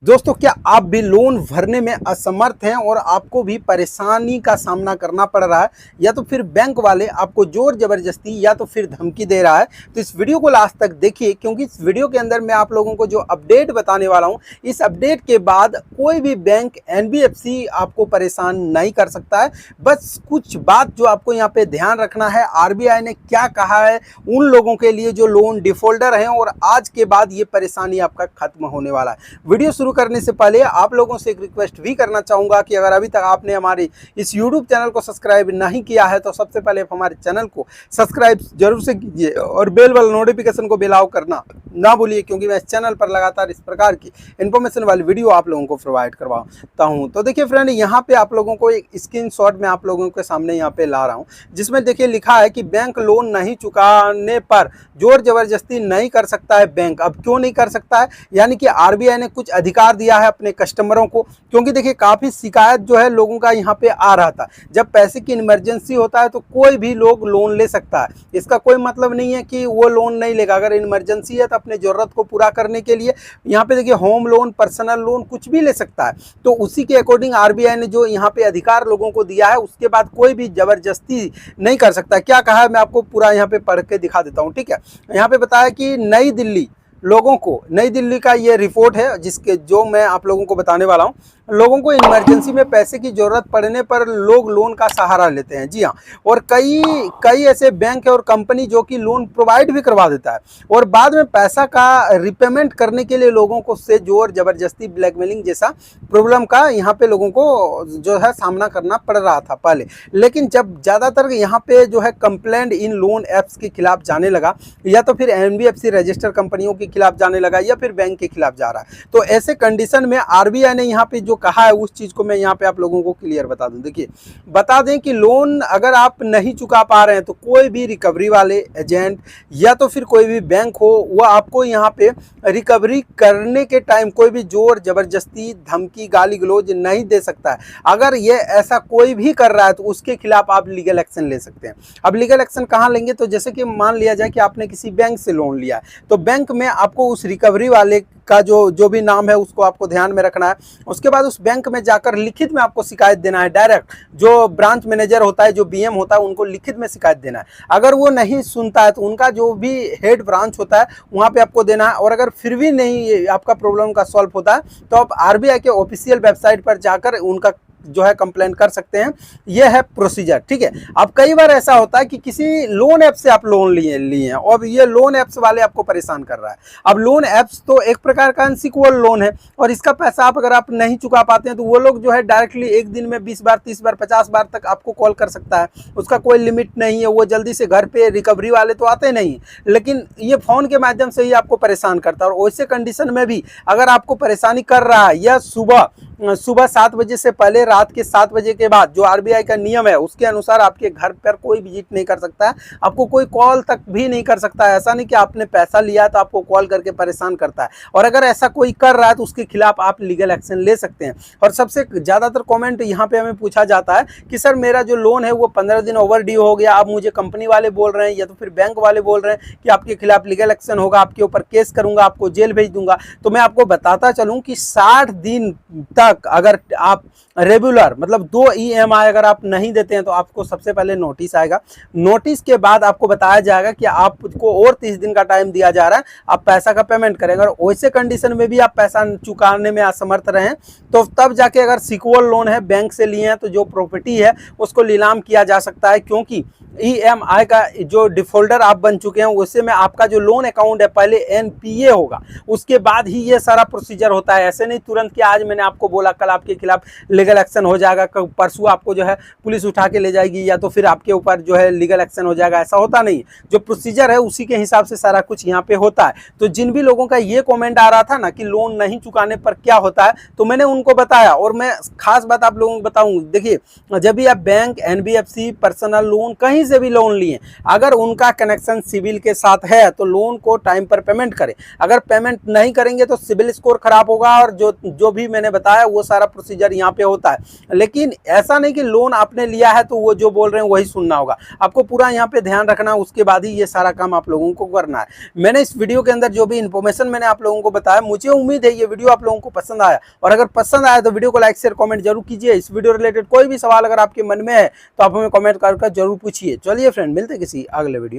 दोस्तों, क्या आप भी लोन भरने में असमर्थ हैं और आपको भी परेशानी का सामना करना पड़ रहा है, या तो फिर बैंक वाले आपको जोर जबरदस्ती या तो फिर धमकी दे रहा है? तो इस वीडियो को लास्ट तक देखिए, क्योंकि इस वीडियो के अंदर मैं आप लोगों को जो अपडेट बताने वाला हूं, इस अपडेट के बाद कोई भी बैंक एनबीएफसी आपको परेशान नहीं कर सकता है। बस कुछ बात जो आपको यहाँ पे ध्यान रखना है, आरबीआई ने क्या कहा है उन लोगों के लिए जो लोन डिफॉल्टर हैं, और आज के बाद ये परेशानी आपका खत्म होने वाला है। वीडियो शुरू करने से पहले आप लोगों से एक रिक्वेस्ट भी करना चाहूंगा कि अगर अभी तक आपने हमारे इस YouTube चैनल को सब्सक्राइब नहीं किया है तो सबसे पहले हमारे चैनल को सब्सक्राइब जरूर से कीजिए और बेल वाला नोटिफिकेशन को बेल आउट करना ना भूलिए, क्योंकि मैं इस चैनल पर लगातार इस प्रकार की इन्फॉर्मेशन वाली वीडियो आप लोगों को प्रोवाइड करवाता हूँ। तो देखिए फ्रेंड, यहाँ पे आप लोगों को एक स्क्रीनशॉट में आप लोगों के सामने यहाँ पे ला रहा हूँ, जिसमें देखिए लिखा है कि बैंक लोन नहीं चुकाने पर जोर जबरदस्ती नहीं कर सकता है बैंक। अब क्यों नहीं कर सकता है? यानी कि आरबीआई ने कुछ अधिकार दिया है अपने कस्टमरों को, क्योंकि देखिए काफ़ी शिकायत जो है लोगों का यहाँ पे आ रहा था। जब पैसे की इमरजेंसी होता है तो कोई भी लोग लोन ले सकता है, इसका कोई मतलब नहीं है कि वो लोन नहीं लेगा। अगर इमरजेंसी है तो अपने ज़रूरत को पूरा करने के लिए यहाँ पे देखिए होम लोन, पर्सनल लोन कुछ भी ले सकता है। तो उसी के अकॉर्डिंग आरबीआई ने जो यहाँ पे अधिकार लोगों को दिया है, उसके बाद कोई भी ज़बरदस्ती नहीं कर सकता। क्या कहा है मैं आपको पूरा यहाँ पे पढ़ के दिखा देता हूँ, ठीक है। यहाँ पे बताया कि नई दिल्ली का ये रिपोर्ट है, जिसके जो मैं आप लोगों को बताने वाला हूँ। लोगों को इमरजेंसी में पैसे की जरूरत पड़ने पर लोग लोन का सहारा लेते हैं, जी हाँ। और कई कई ऐसे बैंक है और कंपनी जो कि लोन प्रोवाइड भी करवा देता है, और बाद में पैसा का रिपेमेंट करने के लिए लोगों को से जोर जबरदस्ती, ब्लैकमेलिंग जैसा प्रॉब्लम का यहाँ पे लोगों को जो है सामना करना पड़ रहा था पहले। लेकिन जब ज़्यादातर यहाँ पे जो है कंप्लेंट इन लोन ऐप्स के खिलाफ जाने लगा, या तो फिर एनबीएफसी रजिस्टर्ड कंपनियों के खिलाफ जाने लगा, या फिर बैंक के खिलाफ जा रहा है, तो ऐसे कंडीशन में आरबीआई ने यहाँ पे जो कहा है उस चीज को मैं यहाँ पे आप लोगों को क्लियर बता दूं। देखिए, बता दें कि लोन अगर आप नहीं चुका पा रहे हैं तो कोई भी रिकवरी वाले एजेंट या तो फिर कोई भी बैंक हो, वो आपको यहाँ पे रिकवरी करने के टाइम कोई भी जोर जबरदस्ती, धमकी, गाली गलौज नहीं दे सकता है। अगर ये ऐसा कोई भी कर रहा है तो उसके खिलाफ आप लीगल एक्शन ले सकते हैं। अब लीगल एक्शन कहाँ लेंगे? तो जैसे कि मान लिया जाए कि आपने किसी बैंक से लोन लिया है, तो बैंक में आपको उस रिकवरी वाले का जो भी नाम है उसको आपको ध्यान में रखना है। उसके बाद उस बैंक में जाकर लिखित में आपको शिकायत देना है। डायरेक्ट जो ब्रांच मैनेजर होता है, जो बीएम होता है, उनको लिखित में शिकायत देना है। अगर वो नहीं सुनता है तो उनका जो भी हेड ब्रांच होता है वहाँ पे आपको देना है। और अगर फिर भी नहीं आपका प्रॉब्लम का सॉल्व होता है तो आप आरबीआई के ऑफिशियल वेबसाइट पर जाकर उनका जो है कंप्लेंट कर सकते हैं। यह है प्रोसीजर, ठीक है। अब कई बार ऐसा होता है कि किसी लोन ऐप से आप लोन लिए हैं और ये लोन ऐप्स वाले आपको परेशान कर रहा है। अब लोन ऐप्स तो एक प्रकार का अनसिक्योर्ड लोन है, और इसका पैसा अगर आप नहीं चुका पाते हैं तो वो लोग जो है डायरेक्टली एक दिन में 20 बार, 30 बार, 50 बार तक आपको कॉल कर सकता है। उसका कोई लिमिट नहीं है। वो जल्दी से घर पे रिकवरी वाले तो आते नहीं, लेकिन ये फोन के माध्यम से ही आपको परेशान करता है। और वैसे कंडीशन में भी अगर आपको परेशानी कर रहा है, या सुबह 7 बजे से पहले, रात के 7 बजे के बाद, जो आरबीआई का नियम है उसके अनुसार आपके घर पर कोई विजिट नहीं कर सकता है, आपको कोई कॉल तक भी नहीं कर सकता है। ऐसा नहीं कि आपने पैसा लिया तो आपको कॉल करके परेशान करता है। और अगर ऐसा कोई कर रहा है तो उसके खिलाफ आप लीगल एक्शन ले सकते हैं। और सबसे ज़्यादातर कमेंट यहाँ पे हमें पूछा जाता है कि सर मेरा जो लोन है वो 15 दिन ओवर ड्यू हो गया, अब मुझे कंपनी वाले बोल रहे हैं या तो फिर बैंक वाले बोल रहे हैं कि आपके खिलाफ लीगल एक्शन होगा, आपके ऊपर केस करूँगा, आपको जेल भेज दूंगा। तो मैं आपको बताता चलूँ कि 60 दिन तक अगर आप रेगुलर, मतलब 2 ईएमआई अगर आप नहीं देते हैं तो आपको सबसे पहले नोटिस आएगा। नोटिस के बाद आपको बताया जाएगा कि आपको और 30 दिन का टाइम दिया जा रहा है, आप पैसा का पेमेंट करेंगे। और वैसे कंडीशन में भी आप पैसा चुकाने में असमर्थ रहें तो तब जाके, अगर सिक्योर लोन है, बैंक से लिए हैं, तो जो प्रॉपर्टी है उसको नीलाम किया जा सकता है। क्योंकि ईएमआई का जो डिफॉल्टर आप बन चुके हैं, उससे में आपका जो लोन अकाउंट है पहले एनपीए होगा, उसके बाद ही ये सारा प्रोसीजर होता है। ऐसे नहीं तुरंत कि आज मैंने आपको बोला कल आपके खिलाफ लीगल एक्शन हो जाएगा, परसों आपको जो है पुलिस उठा के ले जाएगी, या तो फिर आपके ऊपर जो है लीगल एक्शन हो जाएगा। ऐसा होता नहीं। जो प्रोसीजर है उसी के हिसाब से सारा कुछ यहाँ पे होता है। तो जिन भी लोगों का ये कमेंट आ रहा था ना कि लोन नहीं चुकाने पर क्या होता है, तो मैंने उनको बताया। और मैं खास बात आप लोगों को बताऊं, देखिए, जब भी आप बैंक, एनबीएफसी, पर्सनल लोन, कहीं से भी लोन लिए, अगर उनका कनेक्शन सिविल के साथ है तो लोन को टाइम पर पेमेंट करें। अगर पेमेंट नहीं करेंगे तो सिविल स्कोर खराब होगा, और जो भी मैंने बताया वो सारा प्रोसीजर यहाँ पे होता है। लेकिन ऐसा नहीं कि लोन आपने लिया है तो वो जो बोल रहे हैं वही सुनना होगा, आपको पूरा यहाँ पे ध्यान रखना, उसके बाद ही ये सारा काम आप लोगों को करना है। मैंने इस वीडियो के अंदर जो भी इन्फॉर्मेशन मैंने आप लोगों को बताया, मुझे उम्मीद है ये वीडियो आप लोगों को पसंद आया, और अगर पसंद आया तो वीडियो को लाइक शेयर कमेंट जरूर कीजिए। इस वीडियो रिलेटेड कोई भी सवाल अगर आपके मन में है तो आप हमें कमेंट कर जरूर पूछिए। चलिए फ्रेंड, मिलते किसी अगले वीडियो।